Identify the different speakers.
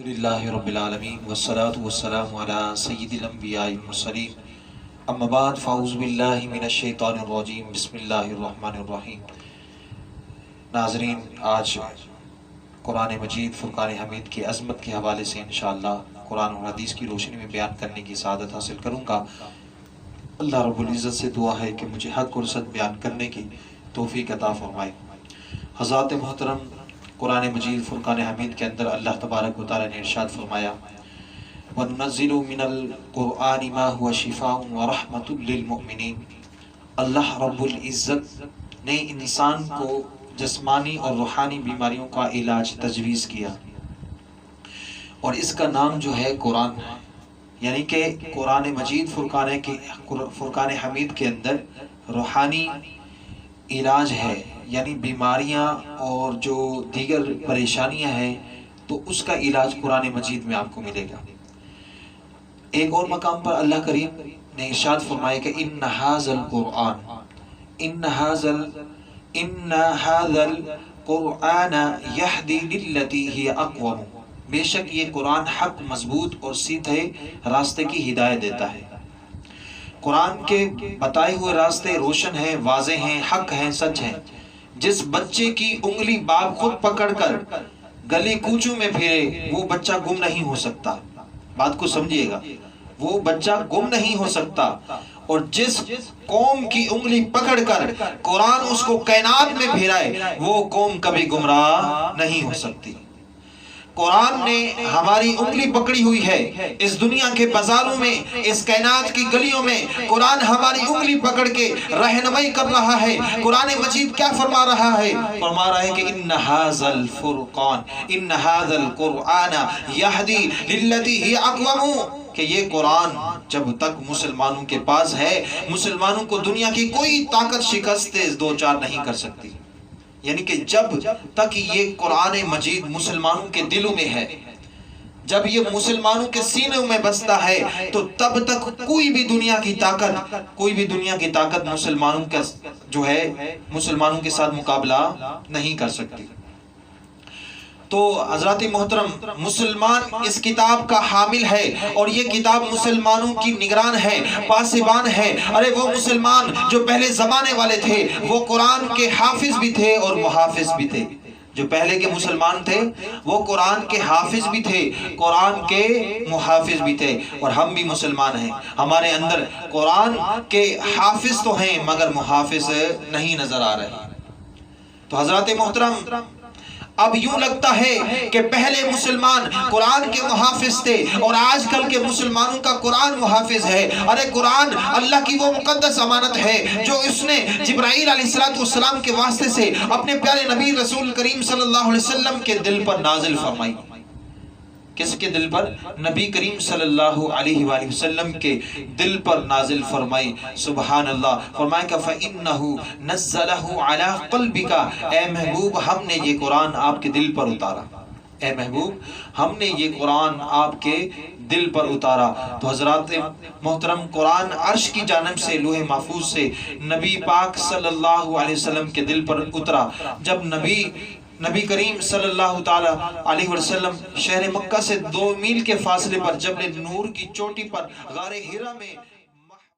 Speaker 1: للہ رب العالمین والصلاة والسلام علی سید الانبیاء والمرسلین اما بعد فاعوذ باللہ من الشیطان الرجیم بسم اللہ الرحمن الرحیم۔ ناظرین، آج قرآن مجید فرقان حمید کی عظمت کے حوالے سے انشاءاللہ قرآن اور حدیث کی روشنی میں بیان کرنے کی سعادت حاصل کروں گا۔ اللہ رب العزت سے دعا ہے کہ مجھے حق اور سچ بیان کرنے کی توفیق عطا فرمائے۔ حضرات محترم، قرآن مجید فرقان حمید کے اندر اللہ تبارک و تعالی نے ارشاد فرمایا وَنُنَزِّلُ مِنَ الْقُرْآنِ مَا هُوَ شِفَاءٌ وَرَحْمَةٌ لِّلْمُؤْمِنِينَ۔ اللہ رب العزت نے انسان کو جسمانی اور روحانی بیماریوں کا علاج تجویز کیا، اور اس کا نام جو ہے قرآن ہے، یعنی کہ قرآن مجید فرقان حمید کے اندر روحانی علاج ہے، یعنی بیماریاں اور جو دیگر پریشانیاں ہیں تو اس کا علاج قرآن مجید میں آپ کو ملے گا۔ ایک اور مقام پر اللہ کریم نے ارشاد فرمایا کہ ان ھذا القرآن یہدی للتی ہی اقوم۔ بے شک یہ قرآن حق، مضبوط اور سیدھے راستے کی ہدایت دیتا ہے۔ قرآن کے بتائے ہوئے راستے روشن ہیں، واضح ہیں، حق ہیں، سچ ہیں۔ جس بچے کی انگلی باپ خود پکڑ کر گلی کوچوں میں پھرے وہ بچہ گم نہیں ہو سکتا۔ بات کو سمجھیے گا، وہ بچہ گم نہیں ہو سکتا، اور جس قوم کی انگلی پکڑ کر قرآن اس کو کائنات میں پھرائے وہ قوم کبھی گمراہ نہیں ہو سکتی۔ قرآن نے ہماری انگلی پکڑی ہوئی ہے، اس دنیا کے بازاروں میں، اس کائنات کی گلیوں میں قرآن ہماری انگلی پکڑ کے رہنمائی کر رہا ہے۔ قرآن مجید کیا فرما رہا ہے؟ فرما رہا ہے کہ ان ھذا القرآن یہدی للتی ہی اقوم، کہ یہ قرآن جب تک مسلمانوں کے پاس ہے، مسلمانوں کو دنیا کی کوئی طاقت شکست دو چار نہیں کر سکتی۔ یعنی کہ جب تک یہ قرآن مجید مسلمانوں کے دلوں میں ہے، جب یہ مسلمانوں کے سینوں میں بستا ہے، تو تب تک کوئی بھی دنیا کی طاقت مسلمانوں کا جو ہے مسلمانوں کے ساتھ مقابلہ نہیں کر سکتی۔ تو حضرات محترم، مسلمان اس کتاب کا حامل ہے، اور یہ کتاب مسلمانوں کی نگران ہے، پاسبان ہے۔ ارے وہ مسلمان جو پہلے زمانے والے تھے وہ قرآن کے حافظ بھی تھے اور محافظ بھی تھے۔ جو پہلے کے مسلمان تھے وہ قرآن کے حافظ بھی تھے، قرآن کے محافظ بھی تھے، اور ہم بھی مسلمان ہیں۔ ہمارے اندر قرآن کے حافظ تو ہیں مگر محافظ نہیں نظر آ رہے۔ تو حضرات محترم، اب یوں لگتا ہے کہ پہلے مسلمان قرآن کے محافظ تھے اور آج کل کے مسلمانوں کا قرآن محافظ ہے۔ ارے قرآن اللہ کی وہ مقدس امانت ہے جو اس نے جبرائیل علیہ السلام کے واسطے سے اپنے پیارے نبی رسول کریم صلی اللہ علیہ وسلم کے دل پر نازل فرمائی۔ کس کے دل پر؟ نبی کریم صلی اللہ علیہ وآلہ وسلم کے دل پر نازل فرمائی۔ سبحان اللہ۔ فرمایا کہ فَإِنَّهُ نَزَّلَهُ عَلَىٰ قَلْبِكَ، اے محبوب ہم نے یہ قرآن آپ کے دل پر اتارا، اے محبوب ہم نے یہ قرآن آپ کے دل پر اتارا۔ تو حضرات محترم، قرآن عرش کی جانب سے لوح محفوظ سے نبی پاک صلی اللہ علیہ وسلم کے دل پر اترا۔ جب نبی کریم صلی اللہ تعالی علیہ وسلم شہر مکہ سے 2 میل کے فاصلے پر جبل نور کی چوٹی پر غار حرا میں